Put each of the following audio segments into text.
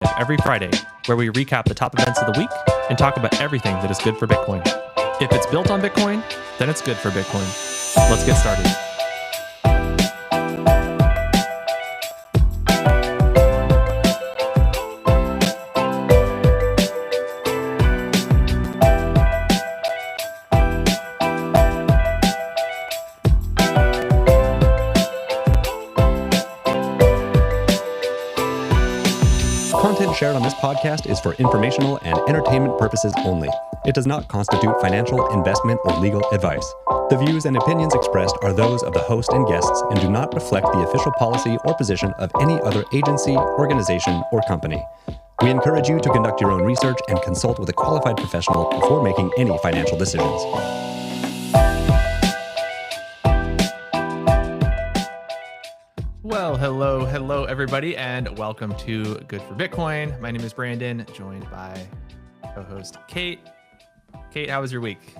every Friday, where we recap the top events of the week and talk about everything that is good for Bitcoin. If it's built on Bitcoin, then it's good for Bitcoin. Let's get started. Content shared on this podcast is for informational and entertainment purposes only. It does not constitute financial, investment, or legal advice. The views and opinions expressed are those of the host and guests and do not reflect the official policy or position of any other agency, organization, or company. We encourage you to conduct your own research and consult with a qualified professional before making any financial decisions. Well, hello, everybody, and welcome to Good for Bitcoin. My name is Brandon, joined by co-host Kate. Kate, how was your week?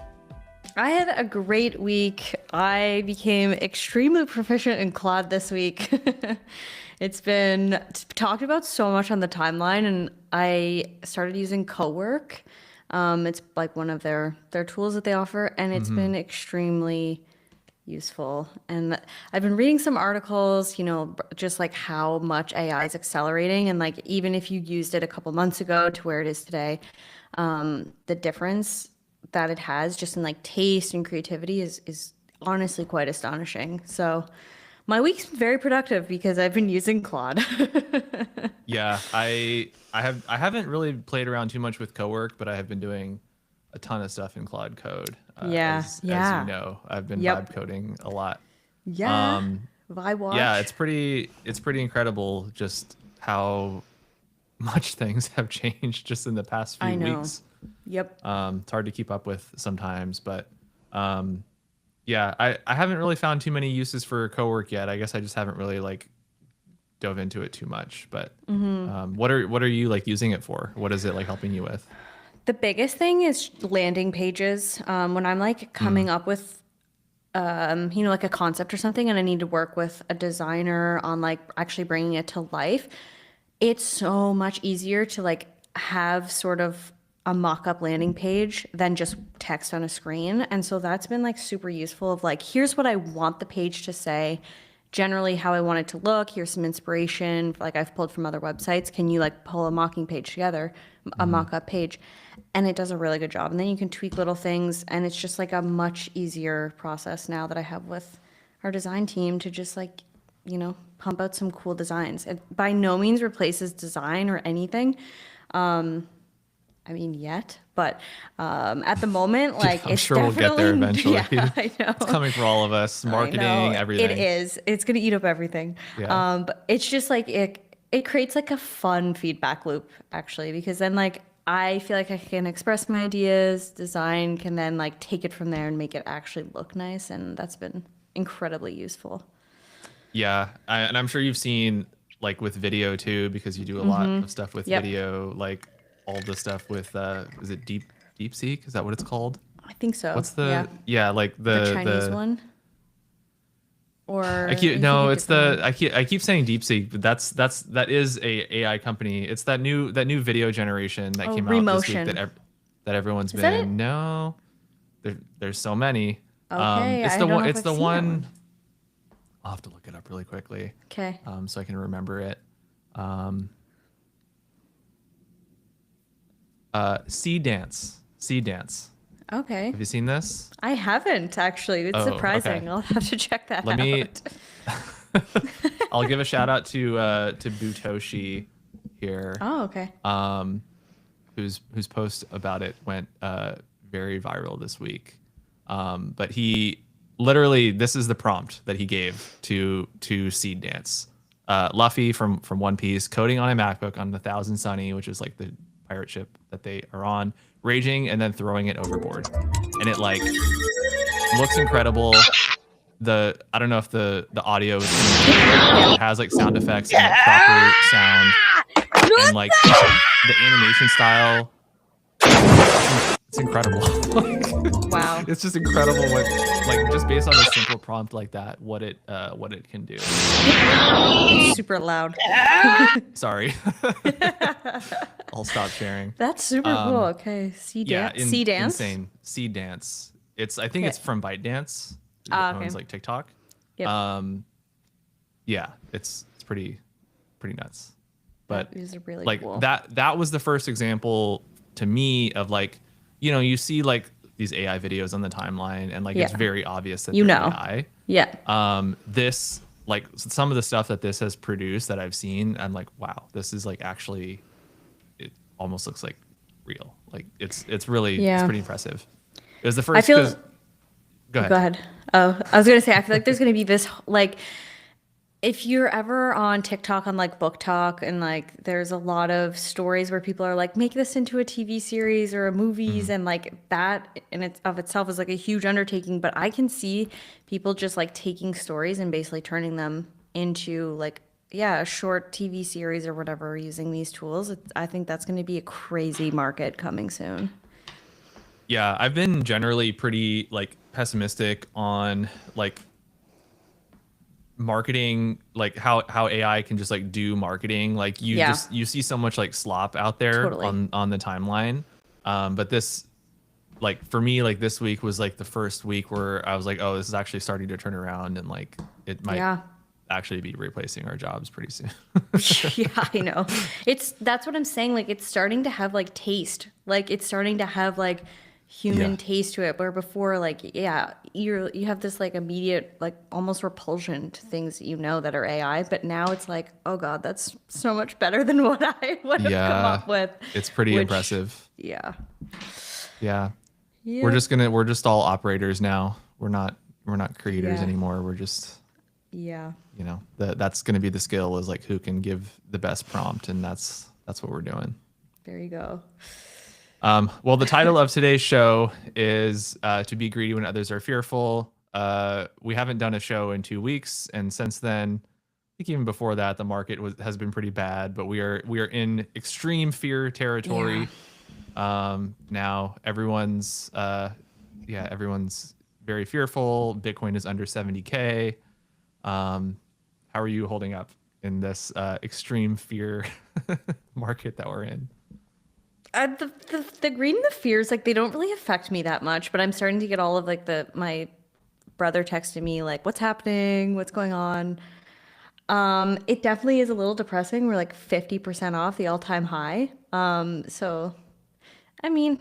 I had a great week. I became extremely proficient in Claude this week. It's been talked about so much on the timeline, and I started using Cowork. It's like one of their tools that they offer, and it's been extremely useful. And I've been reading some articles, just like how much AI is accelerating, and like even if you used it a couple months ago to where it is today, the difference that it has just in like taste and creativity is honestly quite astonishing. So my week's very productive because I've been using Claude. Yeah, I haven't really played around too much with Cowork, but I have been doing a ton of stuff in Claude Code. As you know, I've been vibe coding a lot. Yeah. Vibe watch. Yeah, it's pretty incredible just how much things have changed just in the past few weeks. Yep. It's hard to keep up with sometimes, but yeah, I haven't really found too many uses for Cowork yet. I guess I just haven't really like dove into it too much. But what are you like using it for? What is it like helping you with? The biggest thing is landing pages. When I'm like coming up with, like a concept or something, and I need to work with a designer on like actually bringing it to life, it's so much easier to like have sort of a mock-up landing page than just text on a screen. And so that's been like super useful of like, here's what I want the page to say, generally how I want it to look. Here's some inspiration like I've pulled from other websites. Can you like pull a mocking page together, a mock-up page? And it does a really good job. And then you can tweak little things, and it's just like a much easier process now that I have with our design team to just like, pump out some cool designs. It by no means replaces design or anything. Yet, but at the moment, like I'm it's sure we'll get there eventually. Yeah, I know. It's coming for all of us, marketing, everything. It is. It's going to eat up everything. Yeah. But it's just like it creates like a fun feedback loop actually, because then like I feel like I can express my ideas, design can then like take it from there and make it actually look nice, and that's been incredibly useful. Yeah, and I'm sure you've seen like with video too, because you do a lot of stuff with video, like all the stuff with is it DeepSeek? Is that what it's called? I think so. What's the like the Chinese one? Or I keep saying DeepSeek, but that is a AI company. It's that new video generation that came out this week that everyone's been in. No, there's so many. Okay, it's I the don't one. know if It's I've the seen that one. I'll have to look it up really quickly. Okay. So I can remember it. Seedance. Okay. Have you seen this? I haven't actually. It's surprising. Okay. I'll have to check that out. I'll give a shout out to Butoshi here. Oh, okay. Whose post about it went very viral this week. But he literally, this is the prompt that he gave to Seedance. Luffy from One Piece coding on a MacBook on the 1000 Sunny, which is like the pirate ship that they are on, raging and then throwing it overboard, and it like looks incredible. I don't know if the audio is it has like sound effects and proper sound, and like the animation style It's incredible. Wow. It's just incredible what, like, just based on a simple prompt like that, what it can do. Super loud. Sorry. I'll stop sharing. That's super cool. Okay. Yeah, Sea dance. insane. Seed Dance. I think it's from ByteDance. Ah, It okay. owns like TikTok. Yep. Yeah, it's pretty nuts. But It was really like cool. that was the first example to me of like, you know, you see like these AI videos on the timeline and like it's Yeah. very obvious that You they're know. AI. Yeah. This like some of the stuff that this has produced that I've seen, I'm like, wow, this is like actually, it almost looks like real. Like it's really it's Yeah. pretty impressive. It was the first. I feel. 'cause- Go ahead. Go ahead. Oh, I was gonna say, I feel like there's gonna be this like, if you're ever on TikTok on like Book Talk and like there's a lot of stories where people are like, make this into a TV series or a movies, and like that in its of itself is like a huge undertaking. But I can see people just like taking stories and basically turning them into like, yeah, a short TV series or whatever using these tools. I think that's going to be a crazy market coming soon. Yeah, I've been generally pretty like pessimistic on like marketing, like how AI can just like do marketing. Like Yeah. you see so much like slop out there Totally. on the timeline. But this, like for me, like this week was like the first week where I was like, oh, this is actually starting to turn around and like it might Yeah. actually be replacing our jobs pretty soon. Yeah, I know. That's what I'm saying. Like it's starting to have like taste. Like it's starting to have like human Yeah. taste to it. Where before, like, yeah, you have this like immediate, like almost repulsion to things that you know that are AI. But now it's like, oh God, that's so much better than what I would have come Yeah, up with. it's pretty which- impressive. Yeah. Yeah. Yeah. We're just all operators now. We're not creators Yeah. anymore. We're just, Yeah. you know, that's going to be the skill, is like who can give the best prompt, and that's what we're doing. There you go. Well, the title of today's show is "To Be Greedy When Others Are Fearful." We haven't done a show in 2 weeks, and since then, I think even before that, the market has been pretty bad. But we are in extreme fear territory. Now everyone's everyone's very fearful. Bitcoin is under 70K. How are you holding up in this extreme fear market that we're in? The greed and the fears, like they don't really affect me that much, but I'm starting to get all of like my brother texted me like, what's happening? What's going on? It definitely is a little depressing. We're like 50% off the all-time high. So I mean,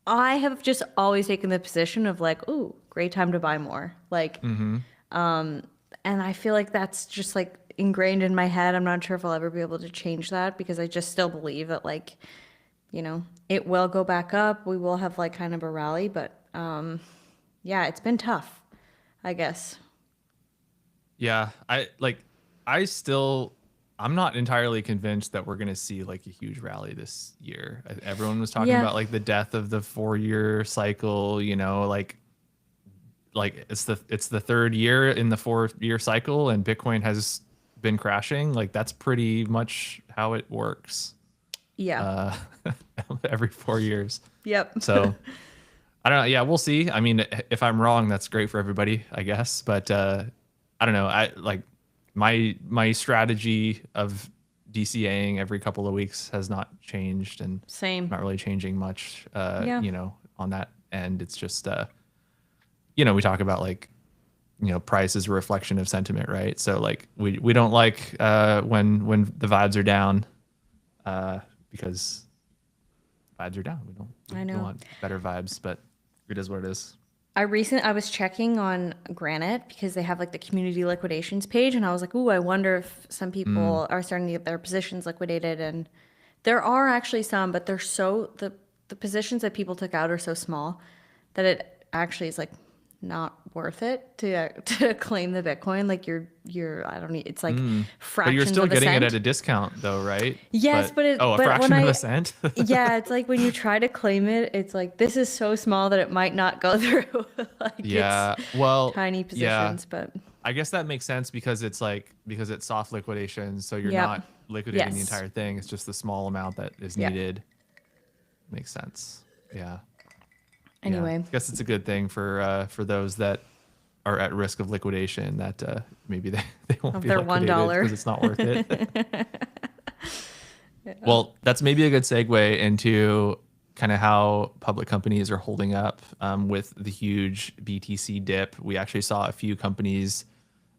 I have just always taken the position of like, ooh, great time to buy more. Like, and I feel like that's just like ingrained in my head. I'm not sure if I'll ever be able to change that because I just still believe that like, you know, it will go back up. We will have like kind of a rally, but yeah, it's been tough, I guess. Yeah, I'm not entirely convinced that we're going to see like a huge rally this year. Everyone was talking Yeah. about like the death of the 4-year cycle, you know, like it's the third year in the 4-year cycle, and Bitcoin has been crashing. Like that's pretty much how it works. Yeah. Every 4 years. Yep. So I don't know. Yeah, we'll see. I mean, if I'm wrong, that's great for everybody, I guess. But I don't know. I like my strategy of DCAing every couple of weeks has not changed, and Same. not really changing much. Yeah. You know, on that end, it's just you know, we talk about like, you know, price is a reflection of sentiment, right? So like we don't like when the vibes are down, because vibes are down. We I know. want better vibes, but it is what it is. I was checking on Granite because they have like the community liquidations page, and I was like, ooh, I wonder if some people are starting to get their positions liquidated. And there are actually some, but they're the positions that people took out are so small that it actually is like not worth it to claim the Bitcoin. Like I don't need, it's like But fractions you're still of a getting it cent. at a discount though, right? Yes, but a but fraction when of I- a cent. Yeah, it's like when you try to claim it, it's like this is so small that it might not go through. Like Yeah. it's Well, tiny yeah. positions, but I guess that makes sense because it's soft liquidation, so you're Yep. not liquidating the Yes. entire thing. It's just the small amount that is Yeah. needed. Makes sense. Yeah. Anyway, I guess it's a good thing for those that are at risk of liquidation that maybe they won't Of be their liquidated $1. because it's not worth it. Well, that's maybe a good segue into kind of how public companies are holding up with the huge BTC dip. We actually saw a few companies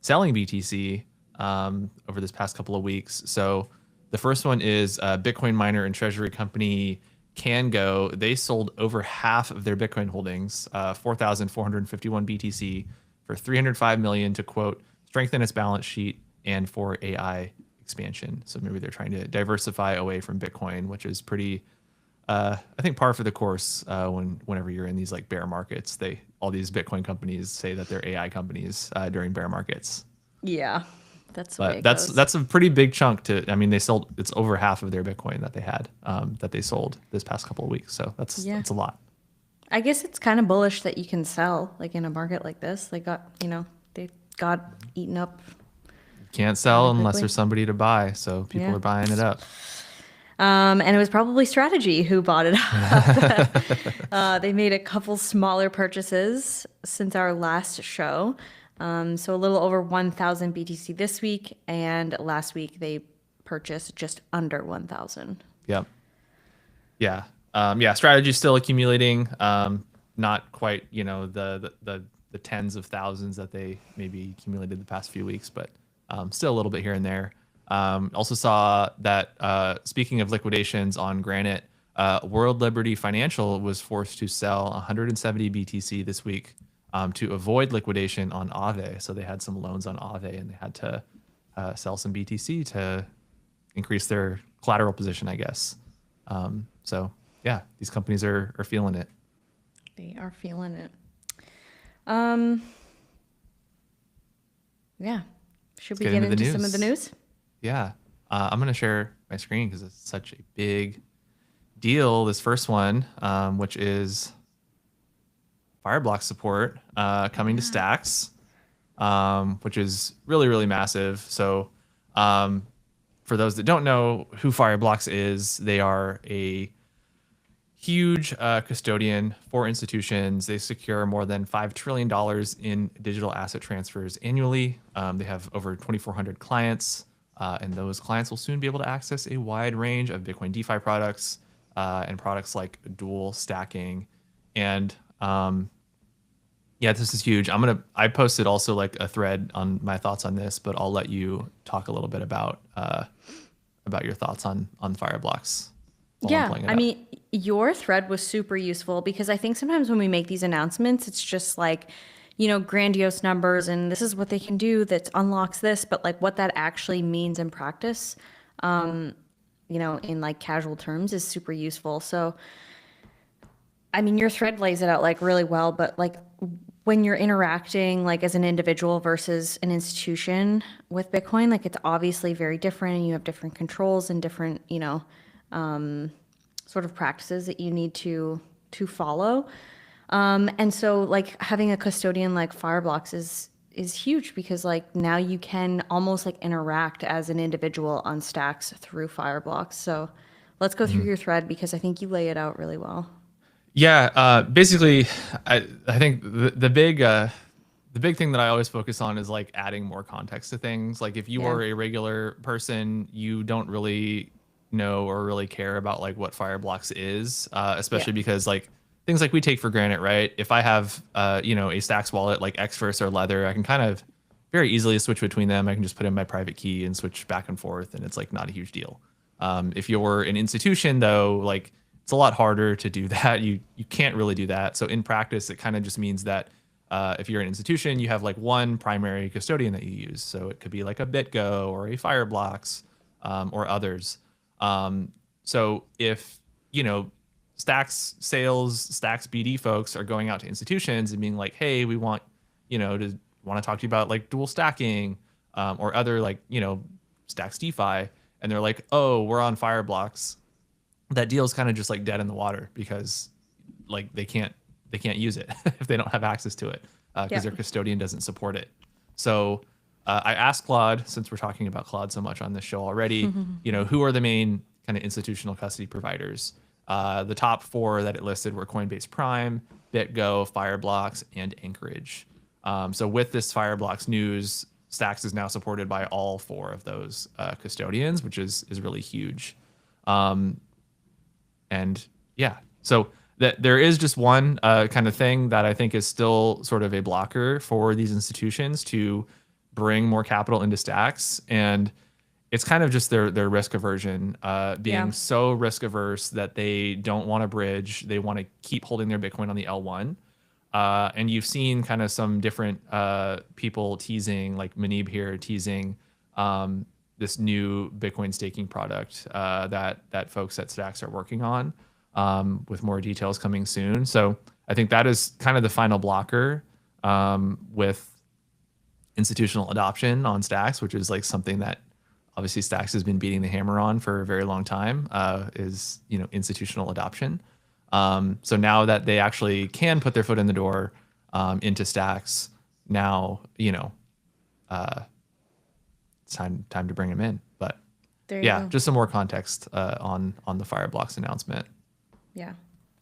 selling BTC over this past couple of weeks. So the first one is Bitcoin miner and treasury company Cango. They sold over half of their Bitcoin holdings, 4,451 BTC, for 305 million to quote strengthen its balance sheet and for AI expansion. So maybe they're trying to diversify away from Bitcoin, which is pretty, I think, par for the course. Whenever you're in these like bear markets, all these Bitcoin companies say that they're AI companies during bear markets. yeah, that's the way But it that's goes. that's a pretty big chunk to. I mean, it's over half of their Bitcoin that they had that they sold this past couple of weeks. So that's Yeah. a lot. I guess it's kind of bullish that you can sell like in a market like this. They got eaten up. Can't sell Really unless quickly. there's somebody to buy. So people Yeah. are buying it up. And it was probably Strategy who bought it up. They made a couple smaller purchases since our last show. So a little over 1,000 BTC this week, and last week they purchased just under 1,000. Yep. Yeah. Yeah. Strategy's still accumulating. Not quite, the tens of thousands that they maybe accumulated the past few weeks, but still a little bit here and there. Also saw that speaking of liquidations on Granite, World Liberty Financial was forced to sell 170 BTC this week to avoid liquidation on Aave. So they had some loans on Aave and they had to sell some BTC to increase their collateral position, I guess. So yeah, these companies are feeling it. They are feeling it. Yeah. Should we get get into the into some of the news. news? Yeah. I'm going to share my screen because it's such a big deal. This first one, which is Fireblocks support coming to Stacks, which is really, really massive. So for those that don't know who Fireblocks is, they are a huge custodian for institutions. They secure more than $5 trillion in digital asset transfers annually. They have over 2,400 clients, and those clients will soon be able to access a wide range of Bitcoin DeFi products and products like dual stacking. And yeah, this is huge. I posted also like a thread on my thoughts on this, but I'll let you talk a little bit about your thoughts on Fireblocks. Yeah, I mean, your thread was super useful because I think sometimes when we make these announcements, it's just like, grandiose numbers and this is what they can do that unlocks this, but like what that actually means in practice, in like casual terms is super useful. So, I mean, your thread lays it out like really well, but like when you're interacting like as an individual versus an institution with Bitcoin, like it's obviously very different and you have different controls and different, sort of practices that you need to follow. And so like having a custodian like Fireblocks is huge because like now you can almost like interact as an individual on Stacks through Fireblocks. So let's go through your thread because I think you lay it out really well. Yeah, basically, I think the big thing that I always focus on is like adding more context to things. Like if you Yeah. are a regular person, you don't really know or really care about like what Fireblocks is, especially because like things like we take for granted, right? If I have a Stacks wallet like Xverse or Lether, I can kind of very easily switch between them. I can just put in my private key and switch back and forth, and it's like not a huge deal. If you're an institution though, like it's a lot harder to do that. You can't really do that. So in practice, it kind of just means that if you're an institution, you have like one primary custodian that you use. So it could be like a BitGo or a Fireblocks or others. So if, Stacks sales, Stacks BD folks are going out to institutions and being like, hey, we want to talk to you about like dual stacking or other like, Stacks DeFi. And they're like, oh, we're on Fireblocks. That deal is kind of just like dead in the water because like they can't use it if they don't have access to it because their custodian doesn't support it. So I asked Claude, since we're talking about Claude so much on this show already, who are the main kind of institutional custody providers? The top 4 that it listed were Coinbase Prime, BitGo, Fireblocks, and Anchorage. So with this Fireblocks news, Stacks is now supported by all 4 of those custodians, which is really huge. And yeah, so that there is just one kind of thing that I think is still sort of a blocker for these institutions to bring more capital into Stacks, and it's kind of just their risk aversion, being so risk averse that they don't want to bridge. They want to keep holding their Bitcoin on the L1. And you've seen kind of some different people teasing, like Manib here teasing this new Bitcoin staking product that folks at Stacks are working on, with more details coming soon. So I think that is kind of the final blocker with institutional adoption on Stacks, which is like something that obviously Stacks has been beating the hammer on for a very long time, is institutional adoption. So now that they actually can put their foot in the door into Stacks, now it's time to bring them in. But yeah, just some more context on the Fireblocks announcement. Yeah.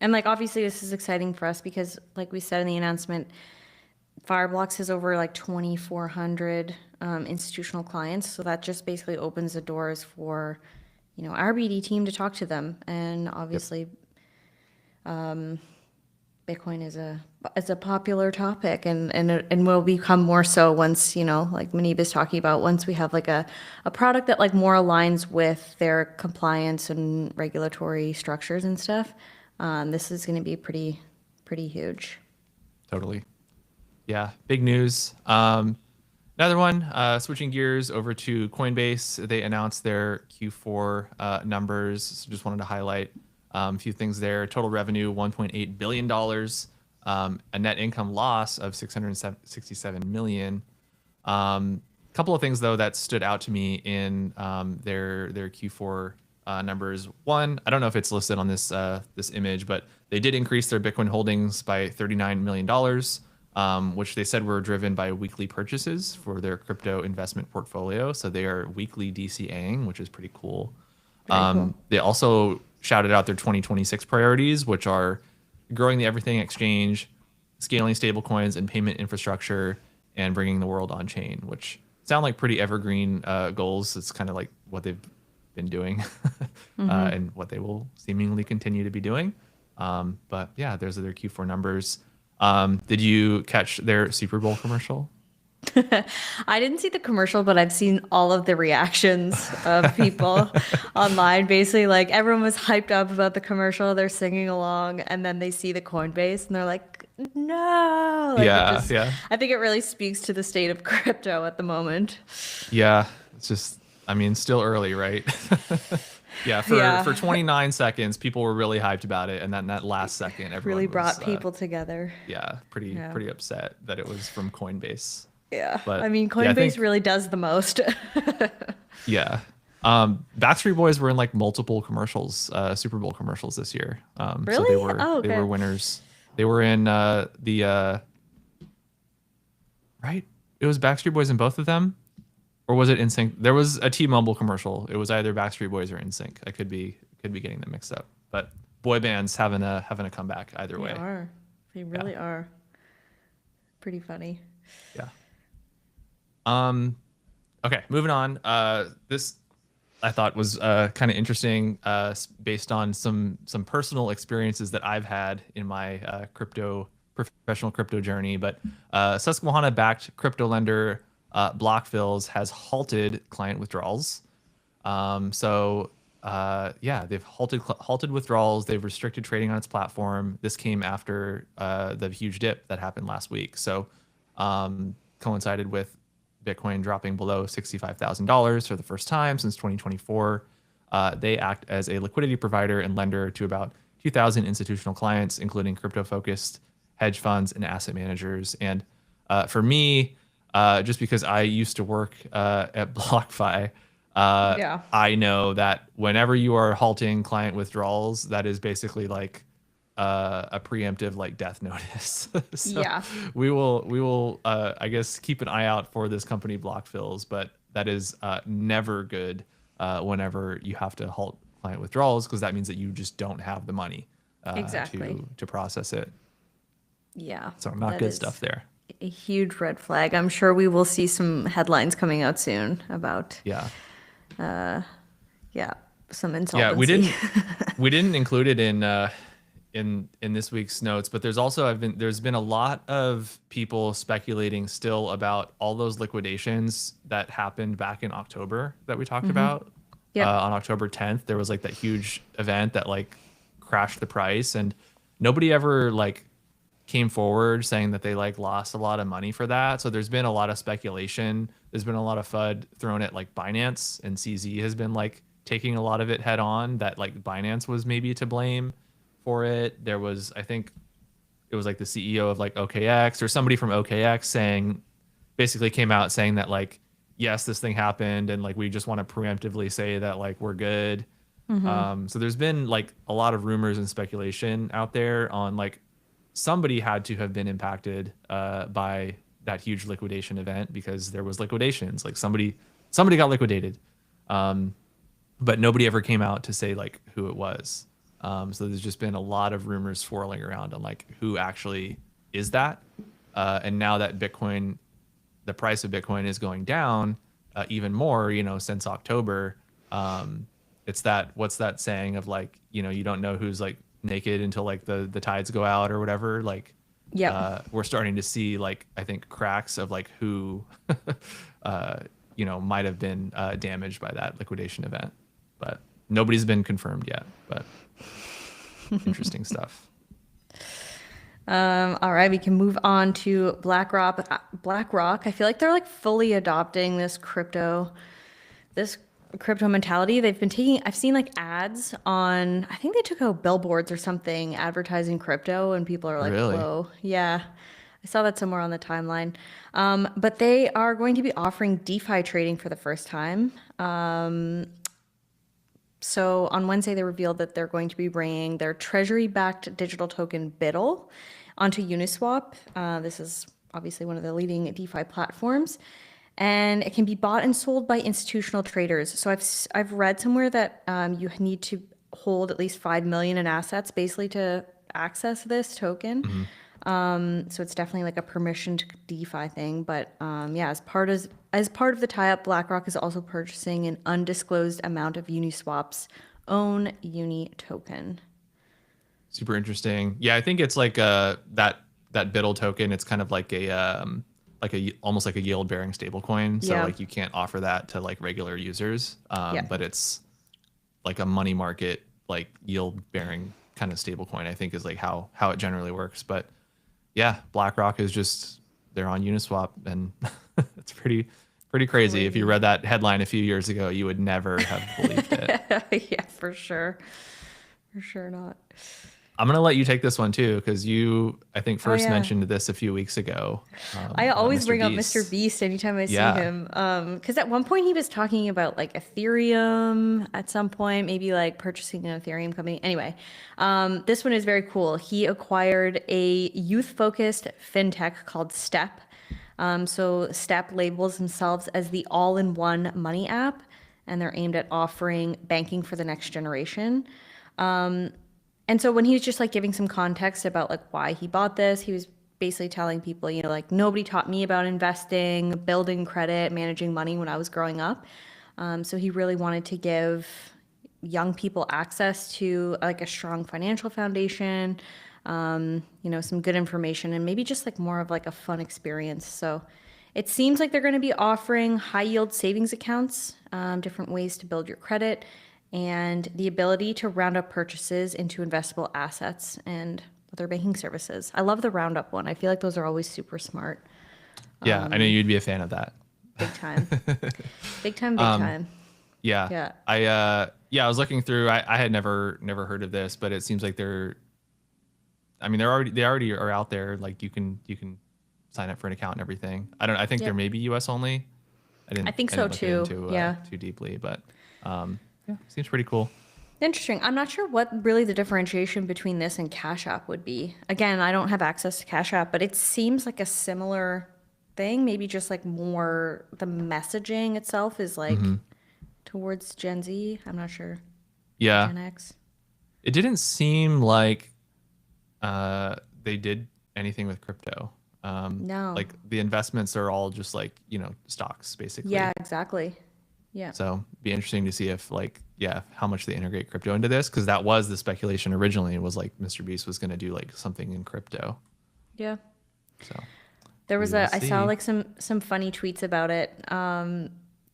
And like obviously this is exciting for us because like we said in the announcement, Fireblocks has over like 2,400 institutional clients. So that just basically opens the doors for, our BD team to talk to them. And obviously Bitcoin is a popular topic and will become more so once, like Manib is talking about, once we have like a product that like more aligns with their compliance and regulatory structures and stuff. This is going to be pretty huge. Totally. Yeah, big news. Another one, switching gears over to Coinbase. They announced their Q4 numbers. So just wanted to highlight a few things there. Total revenue, $1.8 billion. A net income loss of $667 million. Couple of things, though, that stood out to me in their Q4 numbers. One, I don't know if it's listed on this image, but they did increase their Bitcoin holdings by $39 million, which they said were driven by weekly purchases for their crypto investment portfolio. So they are weekly DCAing, which is pretty cool. Cool. They also shouted out their 2026 priorities, which are growing the Everything Exchange, scaling stablecoins and payment infrastructure, and bringing the world on chain, which sound like pretty evergreen goals. It's kind of like what they've been doing and what they will seemingly continue to be doing. But yeah, those are their Q4 numbers. Did you catch their Super Bowl commercial? I didn't see the commercial, but I've seen all of the reactions of people online. Basically, like everyone was hyped up about the commercial. They're singing along, and then they see the Coinbase, and they're like, "No!" Like, yeah. I think it really speaks to the state of crypto at the moment. Yeah, it's just, still early, right? For 29 seconds, people were really hyped about it, and then that last second, everyone really brought was, people together. Yeah, pretty upset that it was from Coinbase. Yeah, but Coinbase really does the most. Yeah. Backstreet Boys were in like multiple commercials, Super Bowl commercials this year. Really? So they were winners. They were in right? It was Backstreet Boys in both of them? Or was it NSYNC? There was a T-Mobile commercial. It was either Backstreet Boys or NSYNC. I could be getting them mixed up. But boy bands having a comeback either way. They really are. Pretty funny. Yeah. Okay, moving on. This I thought was kind of interesting, based on some personal experiences that I've had in my professional crypto journey. But Susquehanna-backed crypto lender Blockfills has halted client withdrawals. They've halted withdrawals. They've restricted trading on its platform. This came after the huge dip that happened last week. So coincided with Bitcoin dropping below $65,000 for the first time since 2024. They act as a liquidity provider and lender to about 2,000 institutional clients, including crypto-focused hedge funds and asset managers. And for me, just because I used to work at BlockFi, I know that whenever you are halting client withdrawals, that is basically like a preemptive like death notice. So we will I guess keep an eye out for this company Blockfills, but that is never good whenever you have to halt client withdrawals, because that means that you just don't have the money Exactly. to process it. Yeah. So not that good is stuff there. A huge red flag. I'm sure we will see some headlines coming out soon about, Yeah. yeah, some Yeah, insolvency. we didn't include it in this week's notes, but there's been a lot of people speculating still about all those liquidations that happened back in October that we talked about. Yep. On October 10th, there was like that huge event that like crashed the price, and nobody ever like came forward saying that they like lost a lot of money for that. So there's been a lot of speculation. There's been a lot of FUD thrown at like Binance, and CZ has been like taking a lot of it head on, that like Binance was maybe to blame for it. There was, I think it was like the CEO of like OKX or somebody from OKX saying, basically came out saying that like, yes, this thing happened, and like we just want to preemptively say that like we're good. So there's been like a lot of rumors and speculation out there on like somebody had to have been impacted by that huge liquidation event, because there was liquidations, like somebody got liquidated, but nobody ever came out to say like who it was. So there's just been a lot of rumors swirling around on like who actually is that. And now that Bitcoin, the price of Bitcoin is going down even more, since October. It's that, what's that saying of like, you don't know who's like naked until like the tides go out or whatever. Like, Yeah. we're starting to see like, I think cracks of like who, might have been damaged by that liquidation event, but nobody's been confirmed yet, but interesting stuff. All right, we can move on to BlackRock. BlackRock, I feel like they're like fully adopting this crypto mentality. They've been taking, I've seen like ads on, I think they took out billboards or something advertising crypto, and people are like, Really? whoa. Yeah. I saw that somewhere on the timeline. But they are going to be offering DeFi trading for the first time. So on Wednesday, they revealed that they're going to be bringing their treasury-backed digital token BIDL onto Uniswap. This is obviously one of the leading DeFi platforms, and it can be bought and sold by institutional traders. So I've read somewhere that you need to hold at least 5 million in assets basically to access this token. So it's definitely like a permissioned DeFi thing. But yeah, as part of the tie-up, BlackRock is also purchasing an undisclosed amount of Uniswap's own Uni token. Super interesting. Yeah, I think it's like that BIDL token. It's kind of like almost like a yield bearing stable coin. So Yeah. like you can't offer that to like regular users. Yeah. But it's like a money market, like yield bearing kind of stable coin, I think is like how it generally works. But yeah, BlackRock is just, they're on Uniswap, and it's pretty crazy. If you read that headline a few years ago, you would never have believed it. Yeah, for sure. For sure not. I'm gonna let you take this one too, because you, I think, first yeah. mentioned this a few weeks ago. I always Mr. bring up Beast. Mr. Beast anytime I see Yeah. him. Because at one point he was talking about like Ethereum at some point, maybe like purchasing an Ethereum company. Anyway, this one is very cool. He acquired a youth-focused fintech called Step. So Step labels themselves as the all-in-one money app, and they're aimed at offering banking for the next generation. And so when he was just like giving some context about like why he bought this, he was basically telling people, like nobody taught me about investing, building credit, managing money when I was growing up. So he really wanted to give young people access to like a strong financial foundation, some good information, and maybe just like more of like a fun experience. So it seems like they're going to be offering high yield savings accounts, different ways to build your credit, and the ability to round up purchases into investable assets and other banking services. I love the roundup one. I feel like those are always super smart. Yeah, I know you'd be a fan of that. Big time. Big time. Yeah. Yeah. I was looking through. I had never heard of this, but it seems like they already are out there. Like you can sign up for an account and everything. I think Yeah. they're maybe US only. I think so look too. into, Yeah. too deeply, but yeah, seems pretty cool. Interesting. I'm not sure what really the differentiation between this and Cash App would be. Again, I don't have access to Cash App, but it seems like a similar thing. Maybe just like more the messaging itself is like towards Gen Z. I'm not sure. Yeah. 10x. It didn't seem like they did anything with crypto. No. Like the investments are all just like, stocks Yeah, basically. exactly. Yeah. So be interesting to see if like, yeah, how much they integrate crypto into this. Cause that was the speculation originally, was like Mr. Beast was going to do like something in crypto. Yeah. So There we was will I saw see. like some funny tweets about it.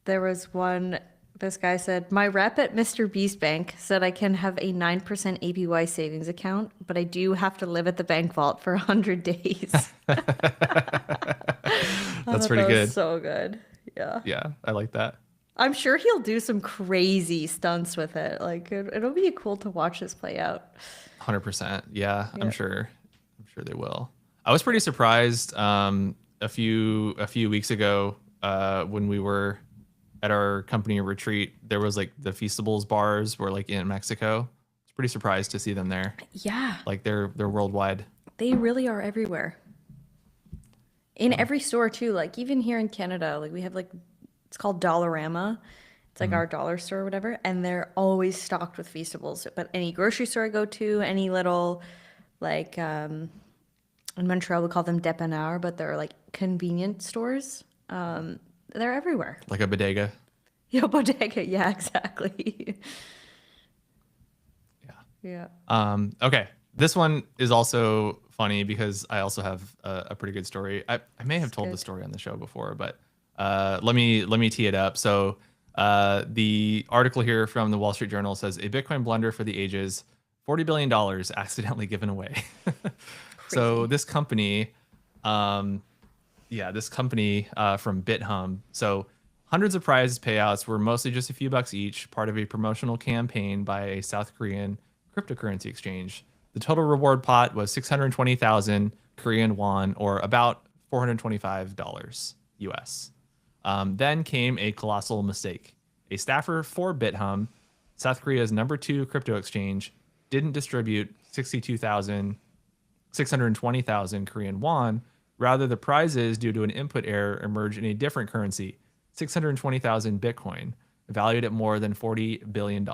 There was one, this guy said, "My rep at Mr. Beast Bank said I can have a 9% APY savings account, but I do have to live at the bank vault for 100 days." I That's thought pretty that was good. so good. Yeah. Yeah. I like that. I'm sure he'll do some crazy stunts with it. Like it'll be cool to watch this play out. 100%. Yeah, I'm Yeah. sure. I'm sure they will. I was pretty surprised a few weeks ago when we were at our company retreat. There was like the Feastables bars were like in Mexico. I was pretty surprised to see them there. Yeah. Like they're worldwide. They really are everywhere. In So, every store too. Like even here in Canada, like we have like it's called Dollarama. It's like mhm. our dollar store or whatever, and they're always stocked with Feastables. But any grocery store I go to, any little like in Montreal we call them dépanneurs, but they're like convenient stores. They're everywhere. Like a bodega. Yeah, bodega. Yeah, exactly. Yeah. Yeah. Okay. This one is also funny because I also have a pretty good story. I may have It's told the good. story on the show before, but let me tee it up. So the article here from the Wall Street Journal says a Bitcoin blunder for the ages, $40 billion accidentally given away. So Crazy. this company, this company from BitHum. So hundreds of prize payouts were mostly just a few bucks each, part of a promotional campaign by a South Korean cryptocurrency exchange. The total reward pot was 620,000 Korean won, or about $425 US. Then came a colossal mistake. A staffer for BitHum, South Korea's number two crypto exchange, didn't distribute 620,000 Korean won. Rather, the prizes, due to an input error, emerged in a different currency, 620,000 Bitcoin, valued at more than $40 billion.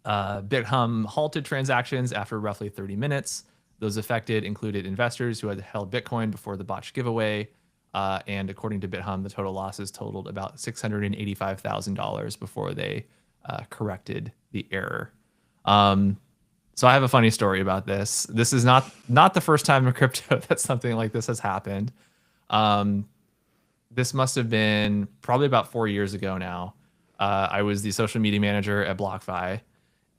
BitHum halted transactions after roughly 30 minutes. Those affected included investors who had held Bitcoin before the botched giveaway. And according to BitHum, the total losses totaled about $685,000 before they corrected the error. So I have a funny story about this. This is not the first time in crypto that something like this has happened. Um, this must have been probably about 4 years ago now. I was the social media manager at BlockFi,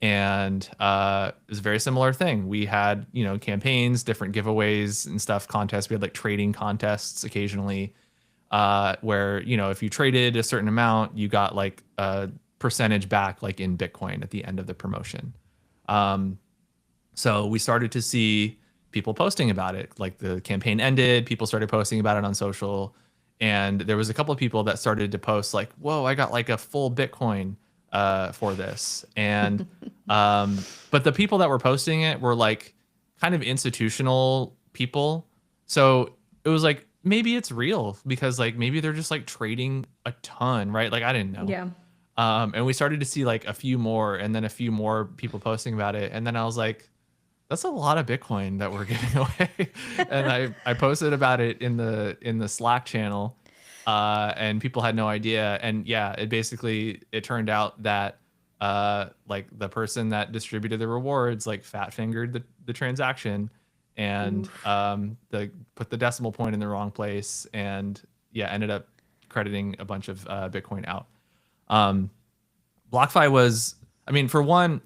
and it was a very similar thing. We had campaigns, different giveaways and stuff, contests. We had like trading contests occasionally, where if you traded a certain amount, you got like a percentage back, like in Bitcoin at the end of the promotion. So we started to see people posting about it. Like the campaign ended, people started posting about it on social. And there was a couple of people that started to post like, whoa, I got like a full Bitcoin for this. And but the people that were posting it were like kind of institutional people. So it was like, maybe it's real because like maybe they're just like trading a ton, right? Like I didn't know. Yeah. And we started to see like a few more and then a few more people posting about it. And then I was like, that's a lot of Bitcoin that we're giving away. And I posted about it in the Slack channel, and people had no idea. And yeah, it turned out that like the person that distributed the rewards like fat fingered the transaction, and Oof. the put the decimal point in the wrong place, and yeah, ended up crediting a bunch of Bitcoin out. BlockFi was, I mean, for one,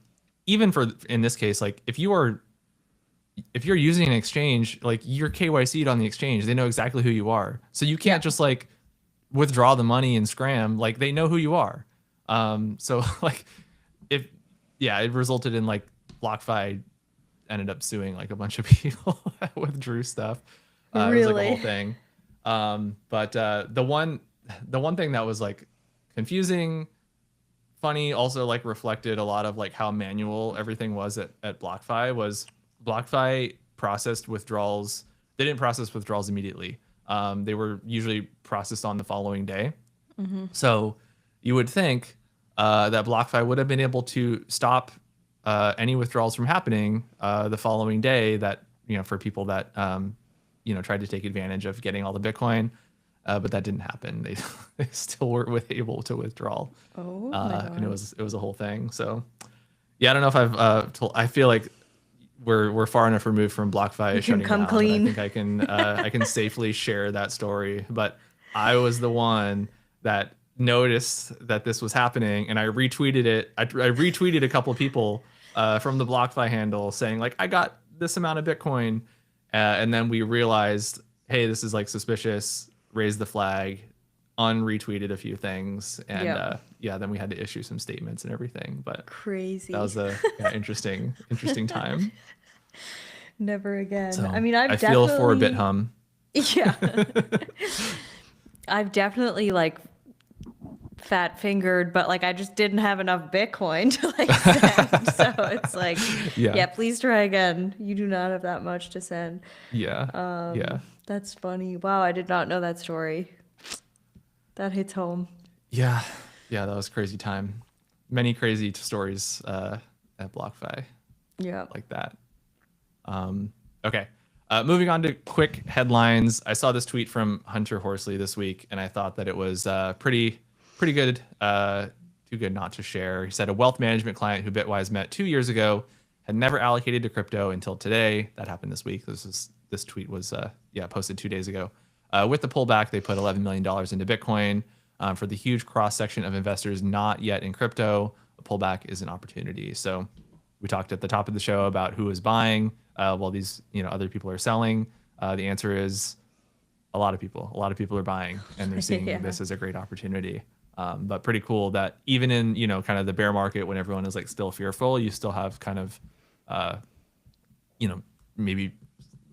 even for in this case, like if you're using an exchange, like you're KYC'd on the exchange, they know exactly who you are. So you Yeah. can't just like withdraw the money and scram. Like they know who you are. So like if yeah, it resulted in like BlockFi ended up suing like a bunch of people that withdrew stuff. It was like a whole Really? thing. But the one thing that was like confusing, funny, also like reflected a lot of like how manual everything was at BlockFi. Was BlockFi processed withdrawals. They didn't process withdrawals immediately. They were usually processed on the following day. Hmm. So you would think that BlockFi would have been able to stop any withdrawals from happening the following day. That for people that tried to take advantage of getting all the Bitcoin, but that didn't happen. They still were able to withdraw. Oh my God. And it was a whole thing. So yeah, I don't know if I've told. I feel like we're far enough removed from BlockFi shutting come down. clean. That I think I can safely share that story. But I was the one that noticed that this was happening, and I retweeted it. I retweeted a couple of people from the BlockFi handle saying like, I got this amount of Bitcoin, and then we realized, hey, this is like suspicious. Raised the flag, unretweeted a few things, and then we had to issue some statements and everything. But Crazy. that was a interesting time. Never again. So I mean, I feel for a BitHum. Yeah. I've definitely like fat fingered, but like I just didn't have enough Bitcoin to like send. So it's like, yeah, please try again. You do not have that much to send. Yeah. That's funny. Wow, I did not know that story. That hits home. Yeah, that was a crazy time. Many crazy stories at BlockFi. Yeah. Like that. Okay. Moving on to quick headlines. I saw this tweet from Hunter Horsley this week, and I thought that it was pretty good. Too good not to share. He said a wealth management client who Bitwise met 2 years ago had never allocated to crypto until today. That happened this week. This tweet was posted 2 days ago. With the pullback, they put $11 million into Bitcoin. For the huge cross section of investors not yet in crypto, a pullback is an opportunity. So we talked at the top of the show about who is buying while these other people are selling. The answer is a lot of people. A lot of people are buying, and they're seeing this as a great opportunity. But pretty cool that even in kind of the bear market when everyone is like still fearful, you still have kind of maybe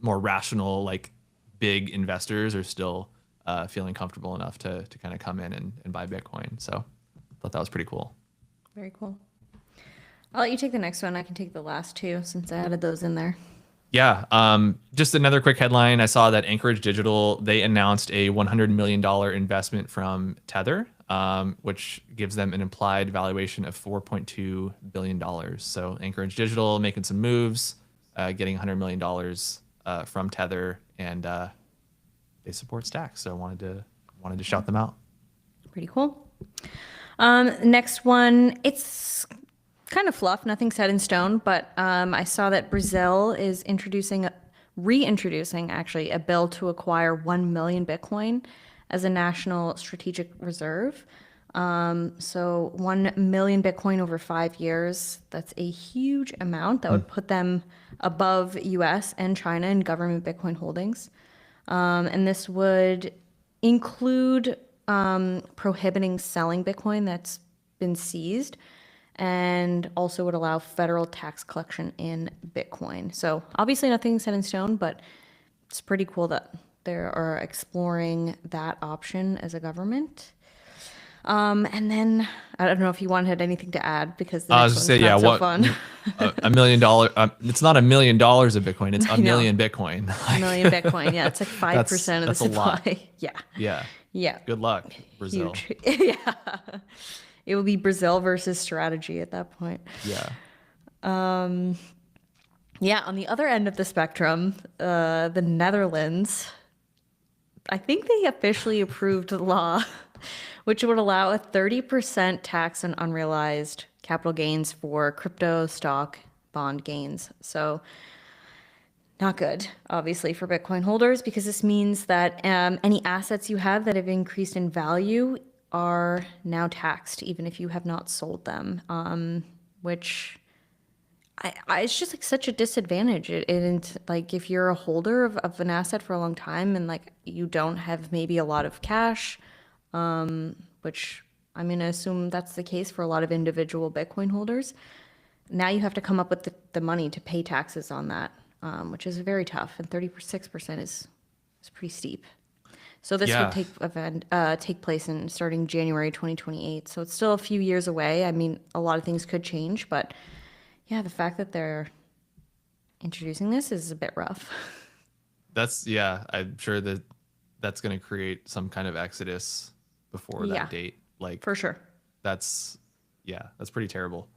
more rational like big investors are still feeling comfortable enough to kind of come in and buy Bitcoin. So I thought that was pretty cool. Very cool. I'll let you take the next one. I can take the last two since I added those in there. Yeah. Just another quick headline. I saw that Anchorage Digital, they announced a $100 million investment from Tether, which gives them an implied valuation of $4.2 billion. So Anchorage Digital making some moves, getting $100 million from Tether, and they support Stacks. So I wanted to shout them out. Pretty cool. Next one, it's kind of fluff, nothing set in stone, but I saw that Brazil is reintroducing actually a bill to acquire 1 million Bitcoin as a national strategic reserve. So 1 million Bitcoin over 5 years, that's a huge amount that would put them above US and China in government Bitcoin holdings. And this would include prohibiting selling Bitcoin that's been seized, and also would allow federal tax collection in Bitcoin. So obviously nothing set in stone, but it's pretty cool that they are exploring that option as a government. And then I don't know if you wanted anything to add because the next one's not so fun. $1 million. It's not $1 million of Bitcoin. It's a million Bitcoin. A million Bitcoin. Yeah, it's like 5% of the supply. Yeah. Good luck, Brazil. Huge. Yeah. It will be Brazil versus strategy at that point. Yeah. Yeah. On the other end of the spectrum, the Netherlands, I think they officially approved the law which would allow a 30% tax on unrealized capital gains for crypto, stock, bond gains. So not good, obviously, for Bitcoin holders, because this means that any assets you have that have increased in value are now taxed, even if you have not sold them, which it's just like such a disadvantage. It like if you're a holder of an asset for a long time and like you don't have maybe a lot of cash, which I mean, I assume that's the case for a lot of individual Bitcoin holders. Now you have to come up with the money to pay taxes on that, which is very tough. And 36% is pretty steep. So this would take place in starting January 2028. So it's still a few years away. I mean, a lot of things could change, but yeah, the fact that they're introducing this is a bit rough. I'm sure that's going to create some kind of exodus before that date. Like for sure. That's Yeah, that's pretty terrible.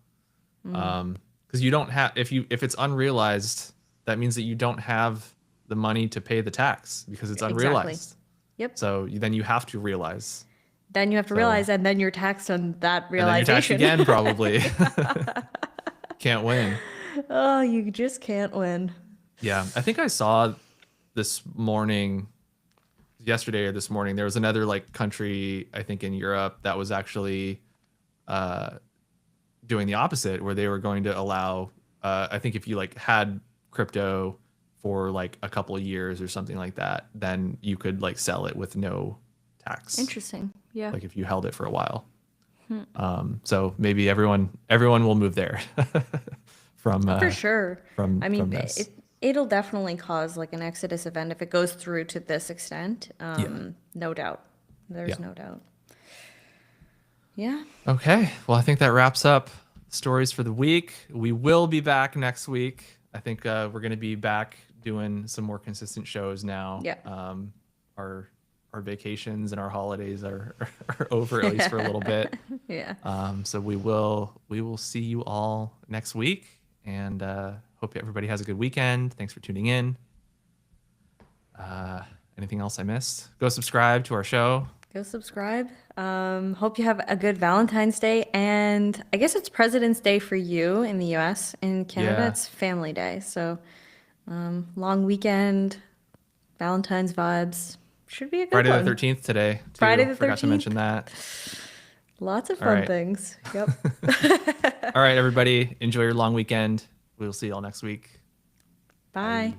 Because you don't have, if it's unrealized, that means that you don't have the money to pay the tax because it's unrealized. Exactly. Yep. So then you have to realize. Then you have to realize, and then you're taxed on that And then you're taxed realization. again, probably. Can't win. Oh, you just can't win. Yeah, I think I saw this morning, yesterday or this morning, there was another like country, I think in Europe, that was actually doing the opposite, where they were going to allow, I think if you like had crypto for like a couple of years or something like that, then you could like sell it with no tax. Interesting. Yeah. Like if you held it for a while. So maybe everyone will move there from For sure. from I mean, from this. it'll definitely cause like an exodus event if it goes through to this extent. No doubt. There's Yeah. no doubt. Yeah. Okay. Well, I think that wraps up stories for the week. We will be back next week. I think we're going to be back doing some more consistent shows now. Yeah. Our vacations and our holidays are over, at least for a little bit. Yeah. So we will see you all next week, and hope everybody has a good weekend. Thanks for tuning in. Anything else I missed? Go subscribe to our show. Go subscribe. Hope you have a good Valentine's Day. And I guess it's President's Day for you in the US. In Canada, Yeah. it's Family Day. So long weekend, Valentine's vibes. Should be a good Friday one. the 13th today. Too. Friday the Forgot to 13th. mention that. Lots of All fun right. things. Yep. All right, everybody. Enjoy your long weekend. We'll see you all next week. Bye.